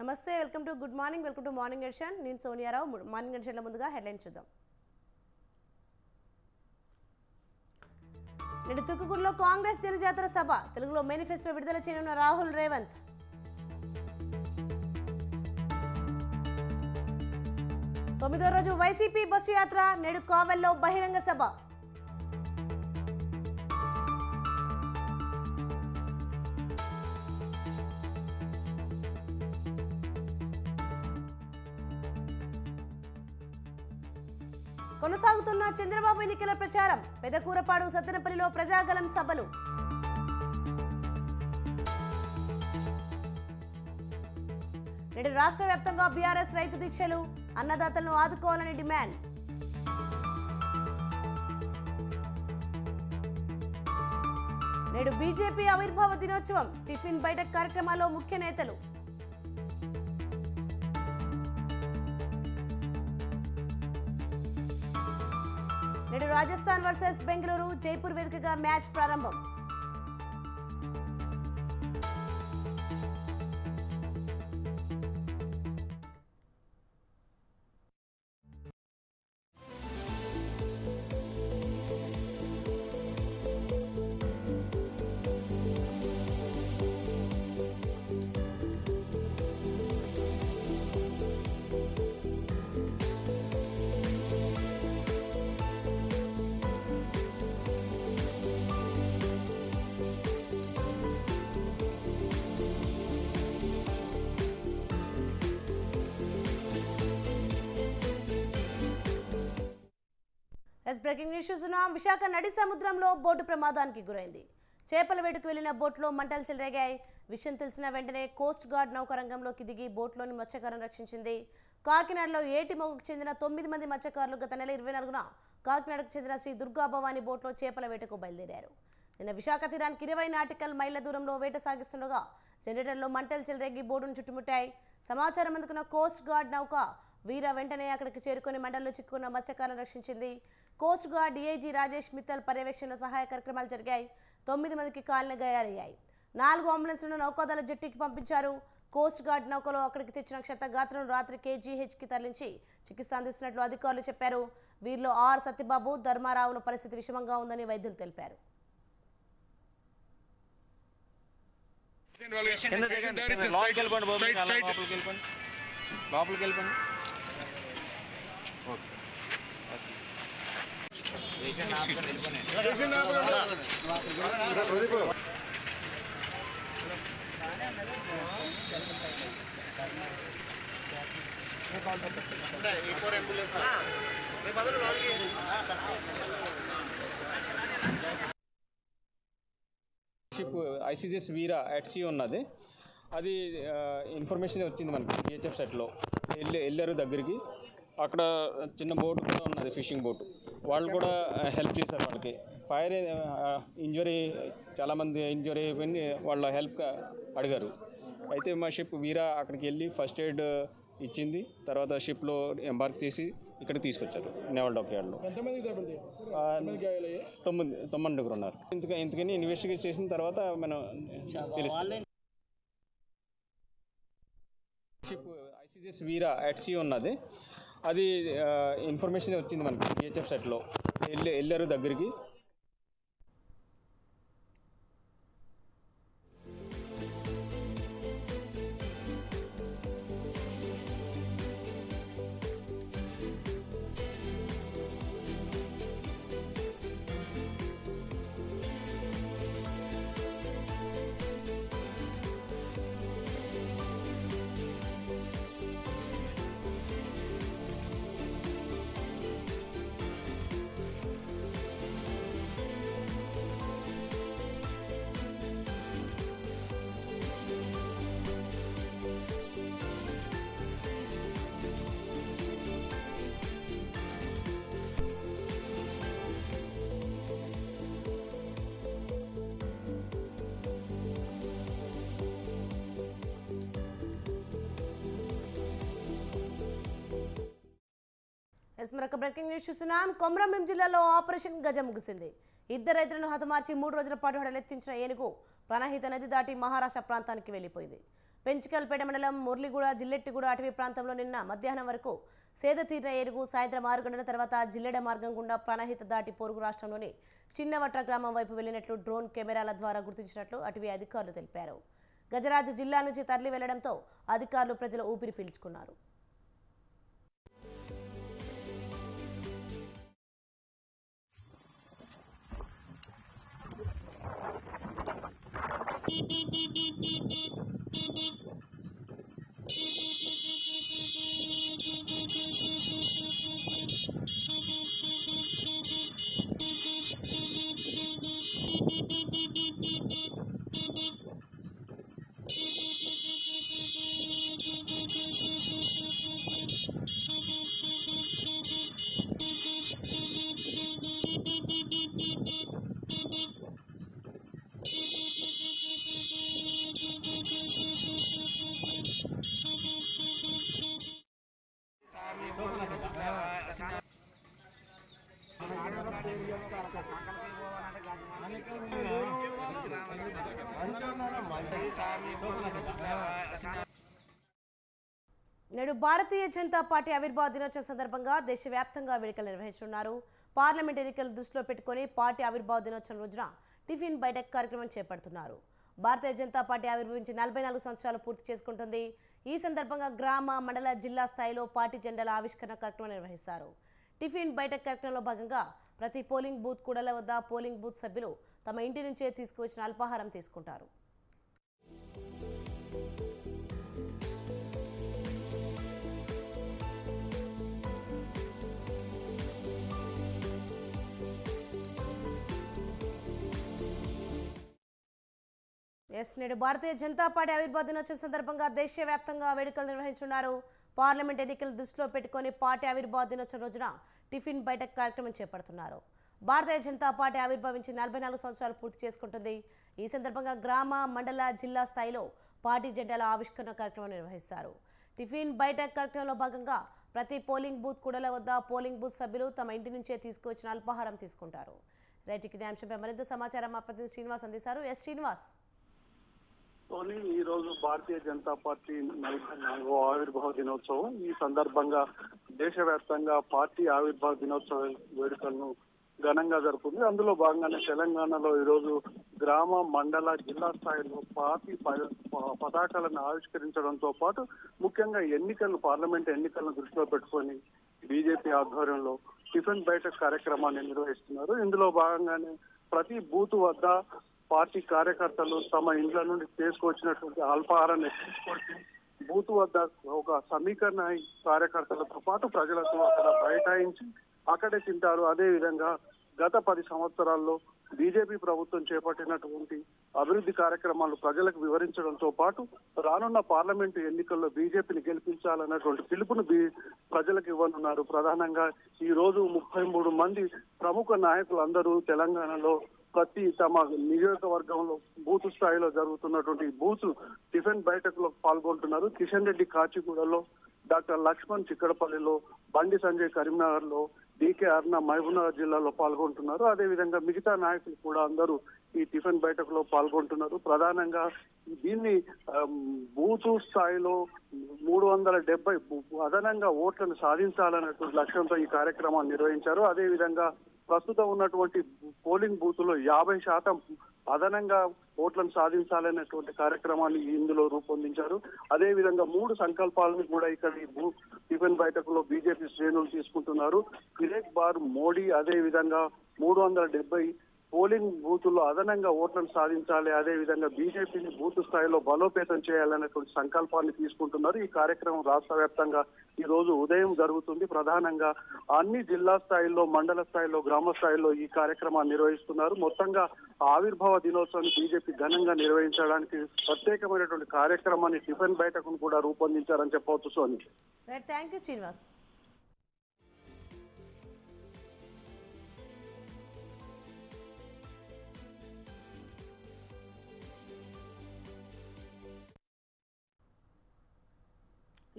నమస్తే welcome to good morning welcome to morning edition నేను Sonia Rao morning ఎడిషన్ల ముందుగా హెడ్లైన్ చూద్దాం నేడు తుక్కుగూడలో కాంగ్రెస్ జనజాతర సభ తెలుగులో మేనిఫెస్టో విడుదల చేయనున్న రాహుల్ రేవంత్ తొమ్మిదో రోజు వైసీపీ బస్సు యాత్ర నేడు కావెల్లో బహిరంగ సభ కొనసాగుతున్న చంద్రబాబు ఎన్నికల ప్రచారం పెదకూరపాడు సత్తెనపల్లిలో ప్రజాగలం సభలు నేడు రాష్ట్ర వ్యాప్తంగా బీఆర్ఎస్ రైతు దీక్షలు అన్నదాతలను ఆదుకోవాలని డిమాండ్ నేడు బీజేపీ ఆవిర్భావ దినోత్సవం టిఫిన్ బైఠక్ కార్యక్రమాల్లో ముఖ్య నేతలు నేడు రాజస్థాన్ వర్సెస్ బెంగళూరు జైపూర్ వేదికగా మ్యాచ్ ప్రారంభం బ్రేకింగ్ న్యూస్ చూస్తున్నాం. విశాఖ నడి సముద్రంలో బోటు ప్రమాదానికి గురైంది. చేపల వేటకు వెళ్లిన బోట్లో మంటలు చెలరేగాయి. విషయం తెలిసిన వెంటనే కోస్ట్ గార్డ్ నౌకారంగంలోకి దిగి బోట్లోని మత్స్యకారులను రక్షించింది. కాకినాడలో ఏటిమొగకు చెందిన 9 మంది మత్స్యకారులు గత నెల 24న కాకినాడకు చెందిన శ్రీ దుర్గాభవాని బోట్లో చేపల వేటకు బయలుదేరారు. నిన్న విశాఖ తీరానికి 20 నాటికల్ మైళ్ల దూరంలో వేట సాగిస్తుండగా జనరేటర్లో మంటలు చెలరేగి బోటును చుట్టుముట్టాయి. సమాచారం అందుకున్న కోస్ట్ గార్డ్ నౌక వీర వెంటనే అక్కడికి చేరుకుని మంటల్లో చిక్కుకున్న మత్స్యకారులను రక్షించింది. Coast guard DIG Rajesh Mittal పర్యవేక్షణలో సహాయ కార్యక్రమాలు జరిగాయి. 9 మందికి కాలిన గాయాలయ్యాయి. 4 అంబులెన్స్లను నౌకాదళ జట్టికి పంపించారు. కోస్ట్ గార్డ్ నౌకలో అక్కడికి తెచ్చిన క్షతగాత్రులను రాత్రి కేజీహెచ్కి తరలించి చికిత్స అందిస్తున్నట్లు అధికారులు చెప్పారు. వీరిలో ఆర్ సత్యబాబు ధర్మారావుల పరిస్థితి విషమంగా ఉందని వైద్యులు తెలిపారు. Ship ICGS Veera at see ఉన్నది. అది ఇన్ఫర్మేషన్ వచ్చింది మనకి బిహెచ్ఎఫ్ సెట్లో వెళ్ళారు దగ్గరికి. అక్కడ చిన్న బోటు కూడా ఉన్నది, ఫిషింగ్ బోటు. వాళ్ళు కూడా హెల్ప్ చేశారు. వాళ్ళకి ఫైర్ ఇంజరీ, చాలామంది ఇంజరీ అయిపోయింది. వాళ్ళ హెల్ప్ అడిగారు. అయితే మా షిప్ వీరా అక్కడికి వెళ్ళి ఫస్ట్ ఎయిడ్ ఇచ్చింది. తర్వాత షిప్లో ఎంబార్క్ చేసి ఇక్కడికి తీసుకొచ్చారు నేవల్ డాక్యార్డ్లో. 9 ఉన్నారు. ఇంతకని ఇన్వెస్టిగేట్ చేసిన తర్వాత మనం తెలుస్తుంది. Ship ICGS Veera at see ఉన్నది. అది ఇన్ఫర్మేషన్ వచ్చింది మనకి బిహెచ్ఎఫ్ సెట్లో వెళ్ళారు దగ్గరికి. మరొక బ్రేకింగ్ న్యూస్ చూస్తున్నాం. కొమరంభీం జిల్లాలో ఆపరేషన్ గజం ముగిసింది. 2 రైతులను హతమార్చి 3 రోజుల పాటు హడలెత్తించిన ఏనుగు ప్రాణహిత నది దాటి మహారాష్ట్ర ప్రాంతానికి వెళ్లిపోయింది. పెంచికల్పేట మండలం మురళిగూడ జిల్లెట్టిగూడ అటవీ ప్రాంతంలో నిన్న మధ్యాహ్నం వరకు సేద తీరిన ఏనుగు సాయంత్రం 6 గంటల తర్వాత జిల్లెడ మార్గం గుండా ప్రాణహిత దాటి పొరుగు రాష్ట్రంలోని చిన్నవట్ర గ్రామం వైపు వెళ్లినట్లు డ్రోన్ కెమెరాల ద్వారా గుర్తించినట్లు అటవీ అధికారులు తెలిపారు. గజరాజు జిల్లా నుంచి తరలి వెళ్లడంతో అధికారులు ప్రజలు ఊపిరి పీల్చుకున్నారు. నేడు భారతీయ జనతా పార్టీ ఆవిర్భావ దినోత్సవం సందర్భంగా దేశవ్యాప్తంగా వేడుకలు నిర్వహించనున్నారు. పార్లమెంట్ ఎన్నికలు దృష్టిలో పెట్టుకుని పార్టీ ఆవిర్భావ దినోత్సవం రోజున టిఫిన్ బైఠక్ కార్యక్రమం చేపడుతున్నారు. భారతీయ జనతా పార్టీ ఆవిర్భవించి 44 సంవత్సరాలు పూర్తి చేసుకుంటుంది. ఈ సందర్భంగా గ్రామ, మండల, జిల్లా స్థాయిలో పార్టీ జెండాల ఆవిష్కరణ కార్యక్రమం నిర్వహిస్తారు. టిఫిన్ బైఠక్ కార్యక్రమంలో భాగంగా ప్రతి పోలింగ్ బూత్ కూడల వద్ద పోలింగ్ బూత్ సభ్యులు తమ ఇంటి నుంచే తీసుకువచ్చిన అల్పాహారం తీసుకుంటారు. నేడు భారతీయ జనతా పార్టీ ఆవిర్భావ దినోత్సవం సందర్భంగా దేశవ్యాప్తంగా వేడుకలు నిర్వహించున్నారు. పార్లమెంట్ ఎన్నికలు దృష్టిలో పెట్టుకుని పార్టీ ఆవిర్భావ దినోత్సవం రోజున టిఫిన్ బైఠక్ కార్యక్రమం చేపడుతున్నారు. భారతీయ జనతా పార్టీ ఆవిర్భవించి 44 సంవత్సరాలు పూర్తి చేసుకుంటుంది. ఈ సందర్భంగా గ్రామ, మండల, జిల్లా స్థాయిలో పార్టీ జెండాల ఆవిష్కరణ కార్యక్రమం నిర్వహిస్తారు. టిఫిన్ బైఠక్ కార్యక్రమంలో భాగంగా ప్రతి పోలింగ్ బూత్ కూడల వద్ద పోలింగ్ బూత్ సభ్యులు తమ ఇంటి నుంచే తీసుకువచ్చిన అల్పాహారం తీసుకుంటారు. రైట్, ఇదే అంశంపై మరింత సమాచారం మా ప్రతినిధి శ్రీనివాస్ అందిస్తారు. ఎస్ శ్రీనివాస్. ఈ రోజు భారతీయ జనతా పార్టీ 44వ ఆవిర్భావ దినోత్సవం. ఈ సందర్భంగా దేశవ్యాప్తంగా పార్టీ ఆవిర్భావ దినోత్సవ వేడుకలను ఘనంగా జరుపుకుంది. అందులో భాగంగానే తెలంగాణలో ఈరోజు గ్రామ, మండల, జిల్లా స్థాయిలో పార్టీ పతాకాలను ఆవిష్కరించడంతో పాటు ముఖ్యంగా పార్లమెంట్ ఎన్నికలను దృష్టిలో పెట్టుకొని బీజేపీ ఆధ్వర్యంలో టిఫిన్ బైఠక్ కార్యక్రమాన్ని నిర్వహిస్తున్నారు. ఇందులో భాగంగానే ప్రతి బూత్ వద్ద పార్టీ కార్యకర్తలు తమ ఇండ్ల నుండి తీసుకొచ్చినటువంటి అల్పాహారాన్ని తీసుకొచ్చి బూత్ వద్ద ఒక సమీకరణ కార్యకర్తలతో పాటు ప్రజలతో అక్కడ బైఠాయించి అక్కడే తింటారు. అదే విధంగా గత 10 సంవత్సరాల్లో బీజేపీ ప్రభుత్వం చేపట్టినటువంటి అభివృద్ధి కార్యక్రమాలు ప్రజలకు వివరించడంతో పాటు రానున్న పార్లమెంటు ఎన్నికల్లో బీజేపీని గెలిపించాలన్నటువంటి పిలుపును ప్రజలకు ఇవ్వనున్నారు. ప్రధానంగా ఈ రోజు 33 మంది ప్రముఖ నాయకులందరూ తెలంగాణలో ప్రతి తమ నియోజకవర్గంలో బూత్ స్థాయిలో జరుగుతున్నటువంటి బూత్ టిఫిన్ బైఠక్ లో పాల్గొంటున్నారు. కిషన్ రెడ్డి కాచిగూడలో, డాక్టర్ లక్ష్మణ్ చిక్కడపల్లిలో, బండి సంజయ్ కరీంనగర్ లో, డికే అరుణ మహబూబ్నగర్ జిల్లాలో పాల్గొంటున్నారు. అదేవిధంగా మిగతా నాయకులు కూడా అందరూ ఈ టిఫిన్ బైఠక్ లో పాల్గొంటున్నారు. ప్రధానంగా దీన్ని బూత్ స్థాయిలో 370 అదనంగా ఓట్లను సాధించాలనేటువంటి లక్ష్యంతో ఈ కార్యక్రమాన్ని నిర్వహించారు. అదేవిధంగా ప్రస్తుతం ఉన్నటువంటి పోలింగ్ బూత్ లో 50% అదనంగా ఓట్లను సాధించాలనేటువంటి కార్యక్రమాన్ని ఇందులో రూపొందించారు. అదే విధంగా 3 సంకల్పాలను కూడా ఇక్కడ ఈ టిఫిన్ బైఠక్ లో బీజేపీ శ్రేణులు తీసుకుంటున్నారు. కిరేక్ బార్ మోడీ, అదే విధంగా 370 పోలింగ్ బూతుల్లో అదనంగా ఓట్లను సాధించాలి, అదే విధంగా బీజేపీని బూత్ స్థాయిలో బలోపేతం చేయాలనేటువంటి సంకల్పాన్ని తీసుకుంటున్నారు. ఈ కార్యక్రమం రాష్ట్ర వ్యాప్తంగా ఈ రోజు ఉదయం జరుగుతుంది. ప్రధానంగా అన్ని జిల్లా స్థాయిలో, మండల స్థాయిలో, గ్రామ స్థాయిలో ఈ కార్యక్రమాన్ని నిర్వహిస్తున్నారు. మొత్తంగా ఆవిర్భావ దినోత్సవాన్ని బీజేపీ ఘనంగా నిర్వహించడానికి ప్రత్యేకమైనటువంటి కార్యక్రమాన్ని టిఫిన్ బైఠక్ కూడా రూపొందించారని చెప్పవచ్చు. Soni, thank you Srinivas.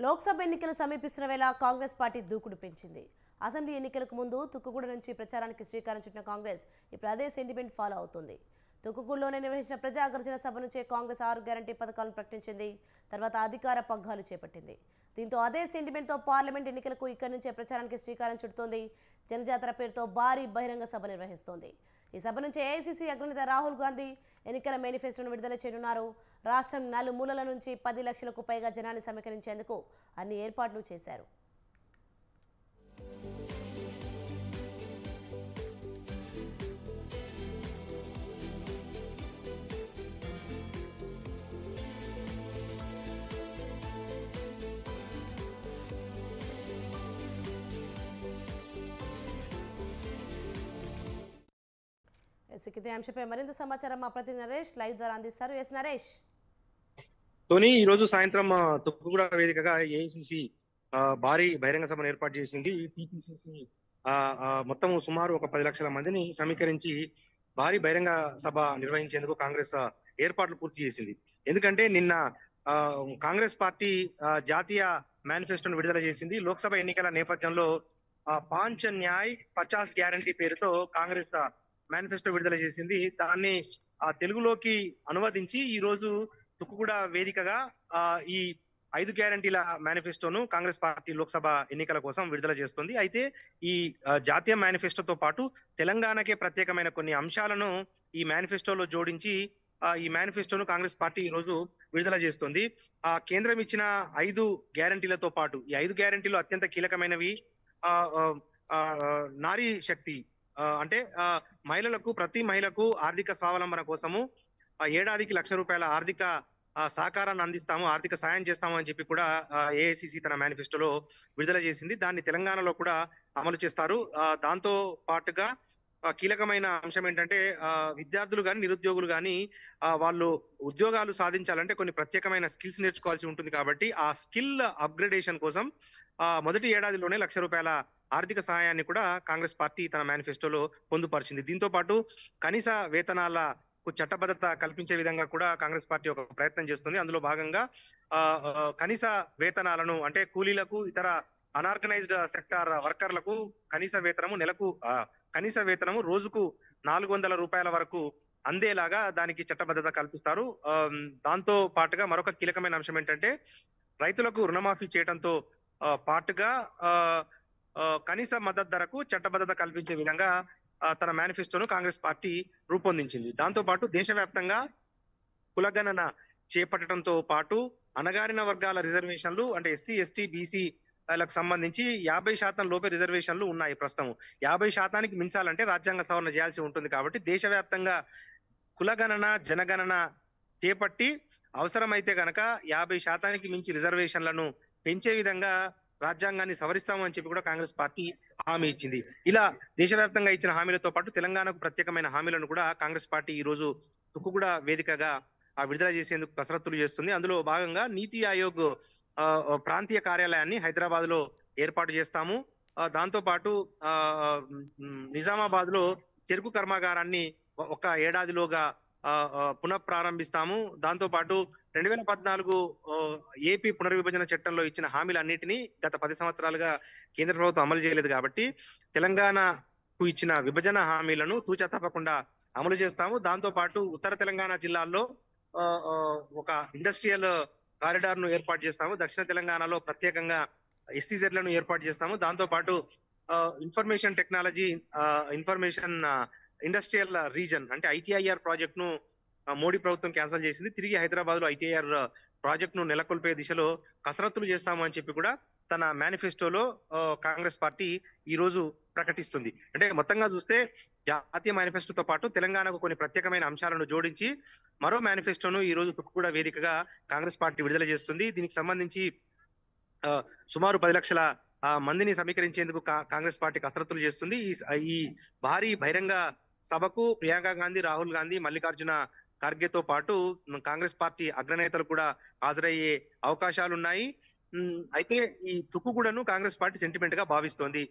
లోక్సభ ఎన్నికలు సమీపిస్తున్న వేళ కాంగ్రెస్ పార్టీ దూకుడు పెంచింది. అసెంబ్లీ ఎన్నికలకు ముందు తుక్కుగూడ నుంచి ప్రచారానికి శ్రీకారం చుట్టిన కాంగ్రెస్ ఇప్పుడు అదే సెంటిమెంట్ ఫాలో అవుతుంది. తుక్కుగూడలోనే నిర్వహించిన ప్రజాగర్జన సభ నుంచే కాంగ్రెస్ 6 గ్యారంటీ పథకాలను ప్రకటించింది. తర్వాత అధికార పగ్గాలు చేపట్టింది. దీంతో అదే సెంటిమెంట్తో పార్లమెంట్ ఎన్నికలకు ఇక్కడి నుంచే ప్రచారానికి శ్రీకారం చుడుతోంది. జనజాతర పేరుతో భారీ బహిరంగ సభ నిర్వహిస్తోంది. ఈ సభ నుంచి ఏఐసీసీ అగ్రనేత రాహుల్ గాంధీ ఎన్నికల మేనిఫెస్టోను విడుదల చేయనున్నారు. రాష్ట్రం నలుమూలల నుంచి 10 లక్షలకు పైగా జనాన్ని సమీకరించేందుకు అన్ని ఏర్పాట్లు చేశారు. ఇదే అంశంపై మరింత సమాచారం మా ప్రతినిధి నరేష్ లైవ్ ద్వారా అందిస్తారు. ఎస్ నరేష్. తోని ఈ రోజు సాయంత్రం తుక్కుగూడ వేదికగా ఏఐసిసి భారీ బహిరంగ సభను ఏర్పాటు చేసింది. టిపిసిసి మొత్తం సుమారు ఒక 10 లక్షల మందిని సమీకరించి భారీ బహిరంగ సభ నిర్వహించేందుకు కాంగ్రెస్ ఏర్పాట్లు పూర్తి చేసింది. ఎందుకంటే నిన్న కాంగ్రెస్ పార్టీ జాతీయ మేనిఫెస్టోను విడుదల చేసింది. లోక్సభ ఎన్నికల నేపథ్యంలో 5 న్యాయ్ 50 గ్యారంటీ పేరుతో కాంగ్రెస్ మేనిఫెస్టో విడుదల చేసింది. దాన్ని తెలుగులోకి అనువదించి ఈ రోజు తుక్కుగూడ వేదికగా ఈ 5 గ్యారంటీల మేనిఫెస్టోను కాంగ్రెస్ పార్టీ లోక్సభ ఎన్నికల కోసం విడుదల చేస్తుంది. అయితే ఈ జాతీయ మేనిఫెస్టోతో పాటు తెలంగాణకే ప్రత్యేకమైన కొన్ని అంశాలను ఈ మేనిఫెస్టోలో జోడించి ఈ మేనిఫెస్టోను కాంగ్రెస్ పార్టీ ఈ రోజు విడుదల చేస్తుంది. కేంద్రం ఇచ్చిన 5 గ్యారంటీలతో పాటు ఈ 5 గ్యారంటీలు అత్యంత కీలకమైనవి. నారీ శక్తి అంటే మహిళలకు, ప్రతి మహిళకు ఆర్థిక స్వావలంబన కోసము ఏడాదికి ₹1,00,000 ఆర్థిక సహకారాన్ని అందిస్తాము, ఆర్థిక సాయం చేస్తాము అని చెప్పి కూడా ఏఐసిసి తన మేనిఫెస్టోలో విడుదల చేసింది. దాన్ని తెలంగాణలో కూడా అమలు చేస్తారు. దాంతో పాటుగా కీలకమైన అంశం ఏంటంటే విద్యార్థులు కానీ నిరుద్యోగులు కానీ వాళ్ళు ఉద్యోగాలు సాధించాలంటే కొన్ని ప్రత్యేకమైన స్కిల్స్ నేర్చుకోవాల్సి ఉంటుంది. కాబట్టి ఆ స్కిల్ అప్గ్రేడేషన్ కోసం మొదటి ఏడాదిలోనే ₹1,00,000 ఆర్థిక సహాయాన్ని కూడా కాంగ్రెస్ పార్టీ తన మేనిఫెస్టోలో పొందుపరిచింది. దీంతో పాటు కనీస వేతనాలకు చట్టబద్ధత కల్పించే విధంగా కూడా కాంగ్రెస్ పార్టీ ఒక ప్రయత్నం చేస్తుంది. అందులో భాగంగా కనీస వేతనాలను అంటే కూలీలకు, ఇతర అనార్గనైజ్డ్ సెక్టార్ వర్కర్లకు కనీస వేతనము రోజుకు ₹400 వరకు అందేలాగా దానికి చట్టబద్ధత కల్పిస్తారు. దాంతో పాటుగా మరొక కీలకమైన అంశం ఏంటంటే రైతులకు రుణమాఫీ చేయడంతో పాటుగా కనీస మద్దతు ధరకు చట్టబద్ధత కల్పించే విధంగా తన మేనిఫెస్టోను కాంగ్రెస్ పార్టీ రూపొందించింది. దాంతో పాటు దేశవ్యాప్తంగా కులగణన చేపట్టడంతో పాటు అణగారిన వర్గాల రిజర్వేషన్లు అంటే ఎస్సీ, ఎస్టీ, బీసీ లకు సంబంధించి 50% లోపే రిజర్వేషన్లు ఉన్నాయి. ప్రస్తుతం 50%కి మించాలంటే రాజ్యాంగ సవరణ చేయాల్సి ఉంటుంది. కాబట్టి దేశవ్యాప్తంగా కులగణన, జనగణన చేపట్టి అవసరమైతే గనక 50%కి మించి రిజర్వేషన్లను పెంచే విధంగా రాజ్యాంగాన్ని సవరిస్తామని చెప్పి కూడా కాంగ్రెస్ పార్టీ హామీ ఇచ్చింది. ఇలా దేశవ్యాప్తంగా ఇచ్చిన హామీలతో పాటు తెలంగాణకు ప్రత్యేకమైన హామీలను కూడా కాంగ్రెస్ పార్టీ ఈ రోజు తుక్కుగూడ వేదికగా విడుదల చేసేందుకు కసరత్తులు చేస్తుంది. అందులో భాగంగా నీతి ఆయోగ్ ప్రాంతీయ కార్యాలయాన్ని హైదరాబాద్ లో ఏర్పాటు చేస్తాము. దాంతో పాటు నిజామాబాద్ లో చెరుకు కర్మాగారాన్ని ఒక ఏడాదిలోగా పునఃప్రారంభిస్తాము. దాంతో పాటు 2014 ఏపీ పునర్విభజన చట్టంలో ఇచ్చిన హామీలన్నిటినీ గత 10 సంవత్సరాలుగా కేంద్ర ప్రభుత్వం అమలు చేయలేదు. కాబట్టి తెలంగాణకు ఇచ్చిన విభజన హామీలను తూచా తప్పకుండా అమలు చేస్తాము. దాంతో పాటు ఉత్తర తెలంగాణ జిల్లాల్లో ఒక ఇండస్ట్రియల్ కారిడార్ ను ఏర్పాటు చేస్తాము. దక్షిణ తెలంగాణలో ప్రత్యేకంగా ఎస్సీజెడ్లను ఏర్పాటు చేస్తాము. దాంతో పాటు information technology information industrial reason అంటే ఐటీఐఆర్ ప్రాజెక్ట్ ను మోడీ ప్రభుత్వం క్యాన్సిల్ చేసింది. తిరిగి హైదరాబాద్ లో ఐటీఐఆర్ ప్రాజెక్ట్ ను నెలకొల్పే దిశలో కసరత్తులు చేస్తాము అని చెప్పి కూడా తన మేనిఫెస్టోలో కాంగ్రెస్ పార్టీ ఈ రోజు ప్రకటిస్తుంది. అంటే మొత్తంగా చూస్తే జాతీయ మేనిఫెస్టోతో పాటు తెలంగాణకు కొన్ని ప్రత్యేకమైన అంశాలను జోడించి మరో మేనిఫెస్టోను ఈ రోజు తుక్కుగూడ వేదికగా కాంగ్రెస్ పార్టీ విడుదల చేస్తుంది. దీనికి సంబంధించి సుమారు 10 లక్షల మందిని సమీకరించేందుకు కాంగ్రెస్ పార్టీ కసరత్తులు చేస్తుంది. ఈ భారీ బహిరంగ సభకు ప్రియాంక గాంధీ, రాహుల్ గాంధీ, మల్లికార్జున ఖర్గేతో పాటు కాంగ్రెస్ పార్టీ అగ్రనేతలు కూడా హాజరయ్యే అవకాశాలున్నాయి. అయితే ఈ తుక్కుగూడను కాంగ్రెస్ పార్టీ సెంటిమెంట్ గా భావిస్తోంది.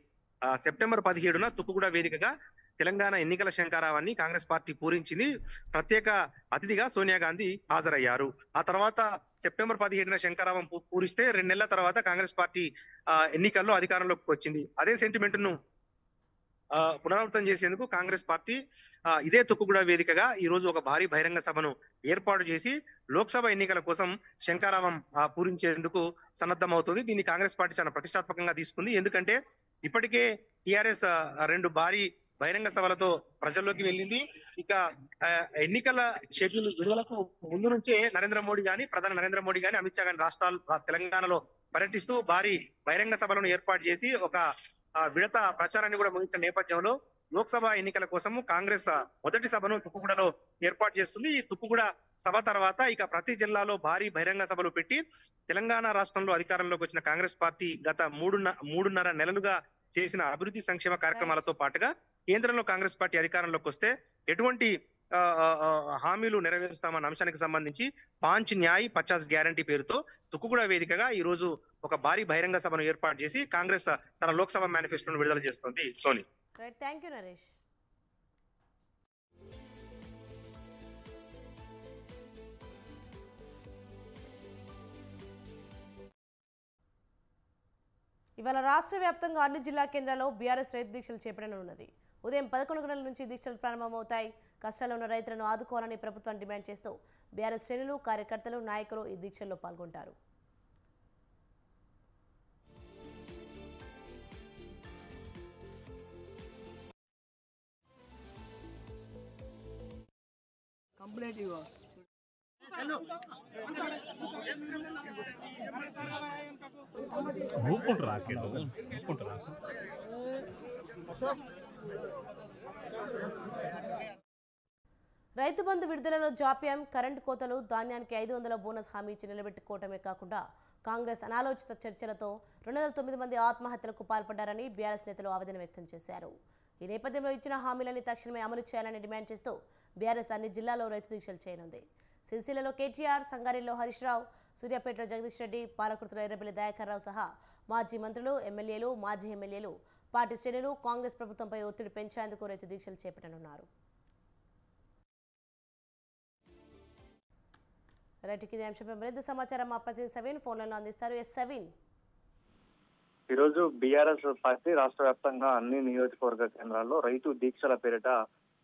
సెప్టెంబర్ 17న తుక్కుగూడ వేదికగా తెలంగాణ ఎన్నికల శంఖారావాన్ని కాంగ్రెస్ పార్టీ పూరించింది. ప్రత్యేక అతిథిగా సోనియా గాంధీ హాజరయ్యారు. ఆ తర్వాత సెప్టెంబర్ 17న శంఖారావం పూరిస్తే 2 నెలల తర్వాత కాంగ్రెస్ పార్టీ ఎన్నికల్లో అధికారంలోకి వచ్చింది. అదే సెంటిమెంట్ ను పునరావృతం చేసేందుకు కాంగ్రెస్ పార్టీ ఇదే తుక్కుగూడ వేదికగా ఈ రోజు ఒక భారీ బహిరంగ సభను ఏర్పాటు చేసి లోక్సభ ఎన్నికల కోసం శంఖారావం పూరించేందుకు సన్నద్ధమవుతుంది. దీన్ని కాంగ్రెస్ పార్టీ చాలా ప్రతిష్టాత్మకంగా తీసుకుంది. ఎందుకంటే ఇప్పటికే టిఆర్ఎస్ 2 భారీ బహిరంగ సభలతో ప్రజల్లోకి వెళ్ళింది. ఇక ఎన్నికల షెడ్యూల్ విడుదలకు ముందు నుంచే ప్రధాని నరేంద్ర మోడీ గాని అమిత్ షా గాని తెలంగాణలో పర్యటిస్తూ భారీ బహిరంగ సభలను ఏర్పాటు చేసి ఒక విడత ప్రచారాన్ని కూడా ముగించిన నేపథ్యంలో లోక్సభ ఎన్నికల కోసము కాంగ్రెస్ మొదటి సభను తుక్కుగూడలో ఏర్పాటు చేస్తుంది. ఈ తుక్కుగూడ సభ తర్వాత ఇక ప్రతి జిల్లాలో భారీ బహిరంగ సభలు పెట్టి తెలంగాణ రాష్ట్రంలో అధికారంలోకి వచ్చిన కాంగ్రెస్ పార్టీ గత మూడున్నర నెలలుగా చేసిన అభివృద్ధి సంక్షేమ కార్యక్రమాలతో పాటుగా కేంద్రంలో కాంగ్రెస్ పార్టీ అధికారంలోకి వస్తే ఎటువంటి హామీలు నెరవేరుస్తామన్న అంశానికి సంబంధించి 5 న్యాయ్ 50 గ్యారంటీ పేరుతో తుక్కుగూడ వేదికగా ఈ రోజు ఒక భారీ బహిరంగ సభను ఏర్పాటు చేసి కాంగ్రెస్ తన లోక్సభ మేనిఫెస్టోను విడుదల చేస్తుంది. Soni, thank you Naresh. ఇవాళ రాష్ట్ర వ్యాప్తంగా అన్ని జిల్లా కేంద్రాల్లో బీఆర్ఎస్ రైతు దీక్షలు చేపట్టనున్నది. ఉదయం 11 గంటల నుంచి దీక్షలు ప్రారంభమవుతాయి. కష్టాల్లో ఉన్న రైతులను ఆదుకోవాలని ప్రభుత్వం డిమాండ్ చేస్తూ బీఆర్ఎస్ శ్రేణులు, కార్యకర్తలు, నాయకులు ఈ దీక్షల్లో పాల్గొంటారు. రైతు బంధు విడుదలలో జాప్యం, కరెంటు కోతలు, ధాన్యానికి 500 బోనస్ హామీ ఇచ్చి నిలబెట్టుకోవటమే కాకుండా కాంగ్రెస్ అనాలోచిత చర్చలతో 209 మంది ఆత్మహత్యలకు పాల్పడ్డారని బీఆర్ఎస్ నేతలు ఆవేదన వ్యక్తం చేశారు. ఈ నేపథ్యంలో ఇచ్చిన హామీలని తక్షణమే అమలు చేయాలని డిమాండ్ చేస్తూ బీఆర్ఎస్ అన్ని జిల్లాల్లో రైతు దీక్షలు చేయనుంది. సిరిసిల్లలో కేటీఆర్, సంగారెడ్డిలో హరీష్ రావు, సూర్యాపేటలో జగదీష్ రెడ్డి, పాలకుర్తిలో ఎర్రబెల్లి దయాకర్ రావు సహా మాజీ మంత్రులు, ఎమ్మెల్యేలు, మాజీ ఎమ్మెల్యేలు, పార్టీ శ్రేణులు కాంగ్రెస్ ప్రభుత్వంపై ఒత్తిడి పెంచేందుకు రైతు దీక్షలు చేపట్టనున్నారు. రైతుకి ఇదే అంశంపై మరింత సమాచారం మా ప్రతినిధి సవీన్ ఫోన్లలో అందిస్తారు. సవీన్, ఈరోజు బీఆర్ఎస్ పార్టీ రాష్ట్ర వ్యాప్తంగా అన్ని నియోజకవర్గ కేంద్రాల్లో రైతు దీక్షల పేరిట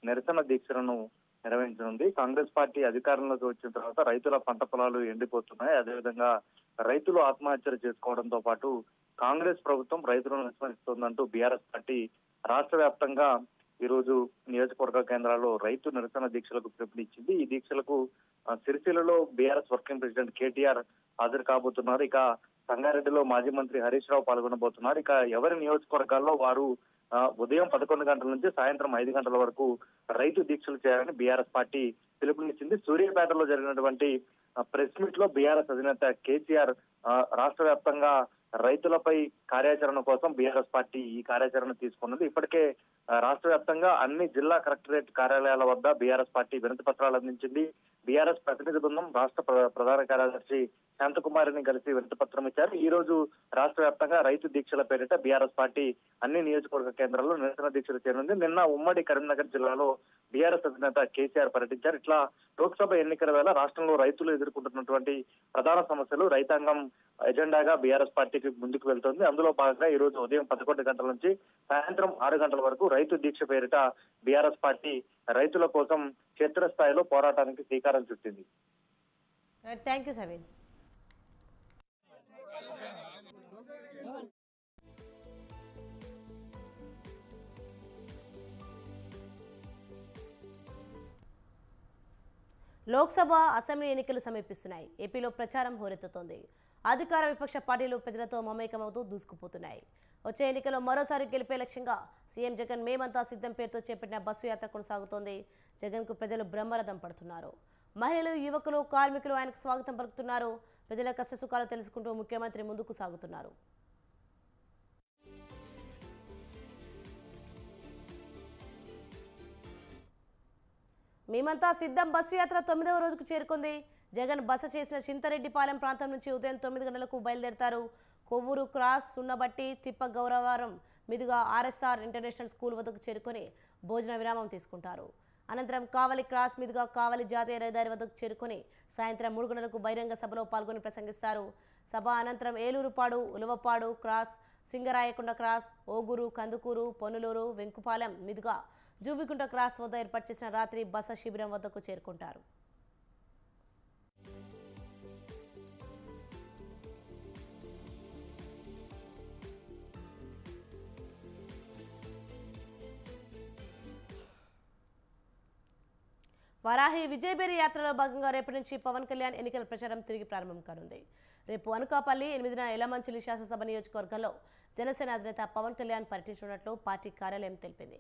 నిరసన దీక్షలను నిర్వహించనుంది. కాంగ్రెస్ పార్టీ అధికారంలోకి వచ్చిన తర్వాత రైతుల పంట పొలాలు ఎండిపోతున్నాయి. అదేవిధంగా రైతులు ఆత్మహత్యలు చేసుకోవడంతో పాటు కాంగ్రెస్ ప్రభుత్వం రైతులను విస్మరిస్తోందంటూ బీఆర్ఎస్ పార్టీ రాష్ట్ర వ్యాప్తంగా ఈ రోజు నియోజకవర్గ కేంద్రాల్లో రైతు నిరసన దీక్షలకు పిలుపునిచ్చింది. ఈ దీక్షలకు సిరిసిల్లలో బీఆర్ఎస్ వర్కింగ్ ప్రెసిడెంట్ కేటీఆర్ హాజరు కాబోతున్నారు. ఇక సంగారెడ్డిలో మాజీ మంత్రి హరీష్ రావు పాల్గొనబోతున్నారు. ఇక ఎవరి నియోజకవర్గాల్లో వారు ఉదయం 11 గంటల నుంచి సాయంత్రం 5 గంటల వరకు రైతు దీక్షలు చేయాలని బీఆర్ఎస్ పార్టీ పిలుపునిచ్చింది. సూర్యాపేటలో జరిగినటువంటి ప్రెస్ మీట్ లో బీఆర్ఎస్ అధినేత కేసీఆర్ రాష్ట్ర వ్యాప్తంగా రైతులపై కార్యాచరణ కోసం బీఆర్ఎస్ పార్టీ ఈ కార్యాచరణ తీసుకున్నది. ఇప్పటికే రాష్ట్ర వ్యాప్తంగా అన్ని జిల్లా కలెక్టరేట్ కార్యాలయాల వద్ద బీఆర్ఎస్ పార్టీ వినతి పత్రాలు అందించింది. బీఆర్ఎస్ ప్రతినిధి బృందం రాష్ట్ర ప్రధాన కార్యదర్శి శాంతకుమారిని కలిసి వినతి పత్రం ఇచ్చారు. ఈ రోజు రాష్ట్ర వ్యాప్తంగా రైతు దీక్షల పేరిట బీఆర్ఎస్ పార్టీ అన్ని నియోజకవర్గ కేంద్రాల్లో నిరసన దీక్షలు చేరింది. నిన్న ఉమ్మడి కరీంనగర్ జిల్లాలో బీఆర్ఎస్ అధినేత కేసీఆర్ పర్యటించారు. ఇట్లా లోక్సభ ఎన్నికల వేళ రాష్ట్రంలో రైతులు ఎదుర్కొంటున్నటువంటి ప్రధాన సమస్యలు రైతాంగం ఎజెండాగా బీఆర్ఎస్ పార్టీకి ముందుకు వెళ్తోంది. అందులో భాగంగా ఈ రోజు ఉదయం 11 గంటల నుంచి సాయంత్రం 6 గంటల వరకు రైతు దీక్ష పేరిట బీఆర్ఎస్ పార్టీ రైతుల కోసం క్షేత్రస్థాయిలో పోరాటానికి శ్రీకారం చుట్టింది. Thank you Saveen. Lok Sabha, assembly ఎన్నికలు సమీపిస్తున్నాయి. ఏపీలో ప్రచారం హోరెత్తుతోంది. అధికార విపక్ష పార్టీలు ప్రజలతో మమేకమవుతూ దూసుకుపోతున్నాయి. వచ్చే ఎన్నికల్లో మరోసారి గెలిపే లక్ష్యంగా సీఎం జగన్ మేమంతా సిద్ధం పేరుతో చేపట్టిన బస్సు యాత్ర కొనసాగుతోంది. జగన్కు ప్రజలు బ్రహ్మరథం పడుతున్నారు. మహిళలు, యువకులు, కార్మికులు ఆయనకు స్వాగతం పలుకుతున్నారు. ప్రజల కష్టసుఖాలు తెలుసుకుంటూ ముఖ్యమంత్రి ముందుకు సాగుతున్నారు. మేమంతా సిద్ధం బస్సు యాత్ర 9వ రోజుకు చేరుకుంది. జగన్ బస చేసిన చింతరెడ్డిపాలెం ప్రాంతం నుంచి ఉదయం 9 గంటలకు బయలుదేరతారు. కొవ్వూరు క్రాస్, సున్నబట్టి, తిప్ప గౌరవరం మీదుగా ఆర్ఎస్ఆర్ ఇంటర్నేషనల్ స్కూల్ వద్దకు చేరుకొని భోజన విరామం తీసుకుంటారు. అనంతరం కావలి క్రాస్ మీదుగా కావలి జాతీయ రహదారి వద్దకు చేరుకొని సాయంత్రం 3 గంటలకు బహిరంగ సభలో పాల్గొని ప్రసంగిస్తారు. సభ అనంతరం ఏలూరుపాడు, ఉలవపాడు క్రాస్, సింగరాయకొండ క్రాస్, ఓగూరు, కందుకూరు, పొనులూరు, వెంకుపాలెం మీదుగా జూవికుంట క్రాస్ వద్ద ఏర్పాటు చేసిన రాత్రి బస శిబిరం వద్దకు చేరుకుంటారు. వారాహి విజయబేరి యాత్రలో భాగంగా రేపటి నుంచి పవన్ కళ్యాణ్ ఎన్నికల ప్రచారం తిరిగి ప్రారంభం కానుంది. రేపు అనకాపల్లి, 8న ఎలమంచిలి శాసనసభ నియోజకవర్గంలో జనసేన అధినేత పవన్ కళ్యాణ్ పర్యటించనున్నట్లు పార్టీ కార్యాలయం తెలిపింది.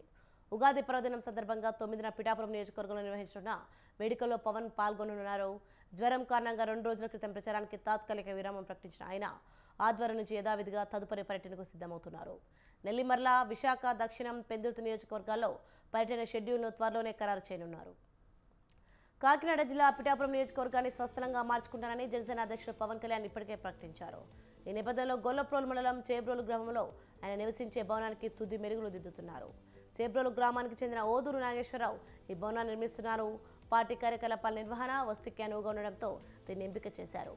ఉగాది పర్వదినం సందర్భంగా 9న పిఠాపురం నియోజకవర్గంలో నిర్వహించిన వేడుకల్లో పవన్ పాల్గొననున్నారు. జ్వరం కారణంగా 2 రోజుల క్రితం ప్రచారానికి తాత్కాలిక విరామం ప్రకటించిన ఆయన ఆదివారం నుంచి యథావిధిగా తదుపరి పర్యటనకు సిద్ధమవుతున్నారు. నెల్లిమర్ల, విశాఖ, దక్షిణం, పెందుర్తి నియోజకవర్గాల్లో పర్యటన షెడ్యూల్ను త్వరలోనే ఖరారు చేయనున్నారు. కాకినాడ జిల్లా పిఠాపురం నియోజకవర్గాన్ని స్వస్థలంగా మార్చుకుంటానని జనసేన అధ్యక్షుడు పవన్ కళ్యాణ్ ఇప్పటికే ప్రకటించారు. ఈ నేపథ్యంలో గొల్లప్రోలు మండలం చేబ్రోలు గ్రామంలో ఆయన నివసించే భవనానికి తుది మెరుగులు దిద్దుతున్నారు. చేబ్రోలు గ్రామానికి చెందిన ఓదూరు నాగేశ్వరరావు ఈ భవనాన్ని నిర్మిస్తున్నారు. పార్టీ కార్యకలాపాల నిర్వహణ, వసతికి అనువుగా ఉండడంతో దీన్ని ఎంపిక చేశారు.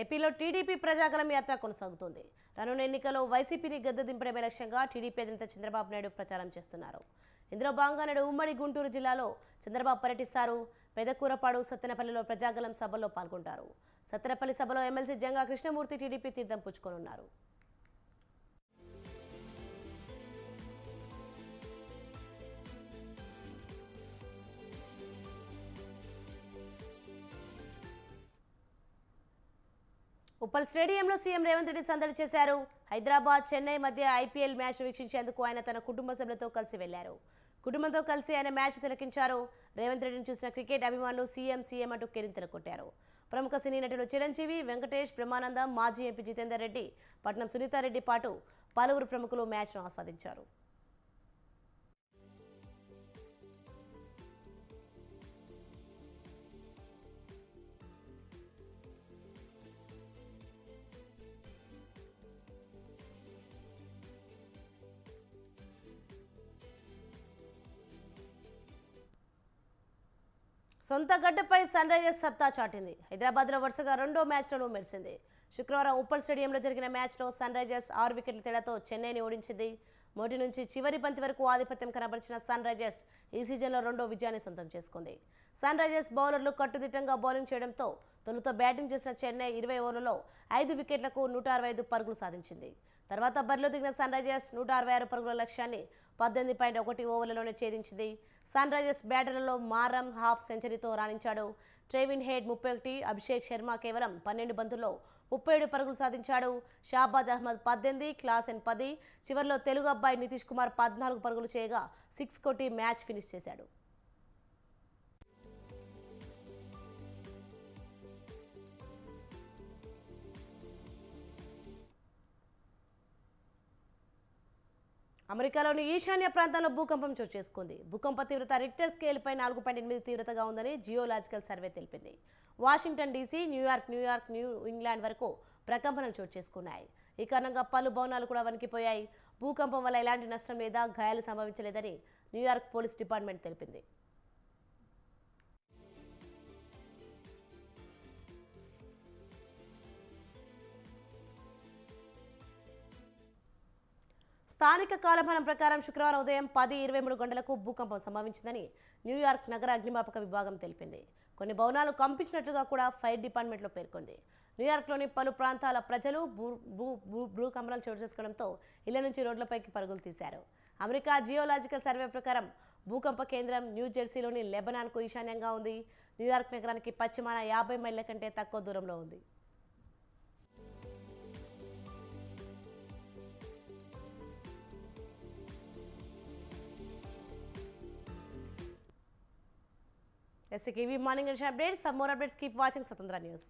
ఏపీలో టీడీపీ ప్రజాగలం యాత్ర కొనసాగుతోంది. రానున్న ఎన్నికల్లో వైసీపీని గద్దె దింపడమే లక్ష్యంగా టీడీపీ అధినేత చంద్రబాబు నాయుడు ప్రచారం చేస్తున్నారు. ఇందులో భాగంగా నేడు ఉమ్మడి గుంటూరు జిల్లాలో చంద్రబాబు పర్యటిస్తారు. పెదకూరపాడు, సత్తెనపల్లిలో ప్రజాగలం సభల్లో పాల్గొంటారు. సత్తెనపల్లి సభలో ఎమ్మెల్సీ జంగా కృష్ణమూర్తి టీడీపీ తీర్థం పుచ్చుకోనున్నారు. ఉప్పల్ స్టేడియంలో సీఎం రేవంత్ రెడ్డి సందడి చేశారు. హైదరాబాద్, చెన్నై మధ్య ఐపీఎల్ మ్యాచ్ వీక్షించేందుకు ఆయన తన కుటుంబ సభ్యులతో కలిసి వెళ్లారు. కుటుంబంతో కలిసి ఆయన మ్యాచ్ తిలకించారు. రేవంత్ రెడ్డిని చూసిన క్రికెట్ అభిమానులు సీఎం అంటూ కేరింతలు కొట్టారు. ప్రముఖ సినీ నటులు చిరంజీవి, వెంకటేష్, బ్రహ్మానందం, మాజీ ఎంపీ జితేందర్ రెడ్డి, పట్నం సునీతారెడ్డి పాటు పలువురు ప్రముఖులు మ్యాచ్ను ఆస్వాదించారు. సొంత గడ్డపై సన్ రైజర్స్ సత్తా చాటింది. హైదరాబాద్లో వరుసగా 2వ మ్యాచ్లోనూ మెరిసింది. శుక్రవారం ఉప్పల్ స్టేడియంలో జరిగిన మ్యాచ్లో సన్ రైజర్స్ 6 వికెట్ల తేడాతో చెన్నైని ఓడించింది. మొదటి నుంచి చివరి బంతి వరకు ఆధిపత్యం కనబరిచిన సన్ రైజర్స్ ఈ సీజన్లో 2వ విజయాన్ని సొంతం చేసుకుంది. సన్ రైజర్స్ బౌలర్లు కట్టుదిట్టంగా బౌలింగ్ చేయడంతో తొలుత బ్యాటింగ్ చేసిన చెన్నై 20 ఓవర్లలో 5 వికెట్లకు 165 పరుగులు సాధించింది. తర్వాత బరిలో దిగిన సన్ రైజర్స్ 166 పరుగుల లక్ష్యాన్ని 18.1 ఓవర్లలోనే ఛేదించింది. సన్ రైజర్స్ బ్యాటర్లలో మారం హాఫ్ సెంచరీతో రాణించాడు. ట్రెవిన్ హెడ్ 31, అభిషేక్ శర్మ కేవలం 12 బంతుల్లో 37 పరుగులు సాధించాడు. షాబాజ్ అహ్మద్ 18, క్లాసెన్ 10. చివరిలో తెలుగు అబ్బాయి నితీష్ కుమార్ 14 పరుగులు చేయగా 6 కొట్టి మ్యాచ్ ఫినిష్ చేశాడు. అమెరికాలోని ఈశాన్య ప్రాంతంలో భూకంపం చోటు చేసుకుంది. భూకంప తీవ్రత రిక్టర్ స్కేల్పై 4.8 తీవ్రతగా ఉందని జియోలాజికల్ సర్వే తెలిపింది. Washington DC, New York, new England వరకు ప్రకంపనలు చోటు చేసుకున్నాయి. ఈ కారణంగా పలు భవనాలు కూడా వణికిపోయాయి. భూకంపం వల్ల ఎలాంటి నష్టం లేదా గాయాలు సంభవించలేదని న్యూయార్క్ పోలీస్ డిపార్ట్మెంట్ తెలిపింది. స్థానిక కాలమానం ప్రకారం శుక్రవారం ఉదయం 10:23 గంటలకు భూకంపం సంభవించిందని న్యూయార్క్ నగర అగ్నిమాపక విభాగం తెలిపింది. కొన్ని భవనాలు కంపించినట్లుగా కూడా ఫైర్ డిపార్ట్మెంట్లో పేర్కొంది. న్యూయార్క్లోని పలు ప్రాంతాల ప్రజలు భూకంపనాలు చోటు చేసుకోవడంతో ఇళ్ల నుంచి రోడ్లపైకి పరుగులు తీశారు. అమెరికా జియోలాజికల్ సర్వే ప్రకారం భూకంప కేంద్రం న్యూజెర్సీలోని లెబనాన్కు ఈశాన్యంగా ఉంది. న్యూయార్క్ నగరానికి పశ్చిమాన 50 మైళ్ళ కంటే తక్కువ దూరంలో ఉంది. That's a KV Morning Edition updates. For more updates, keep watching Swatandhra News.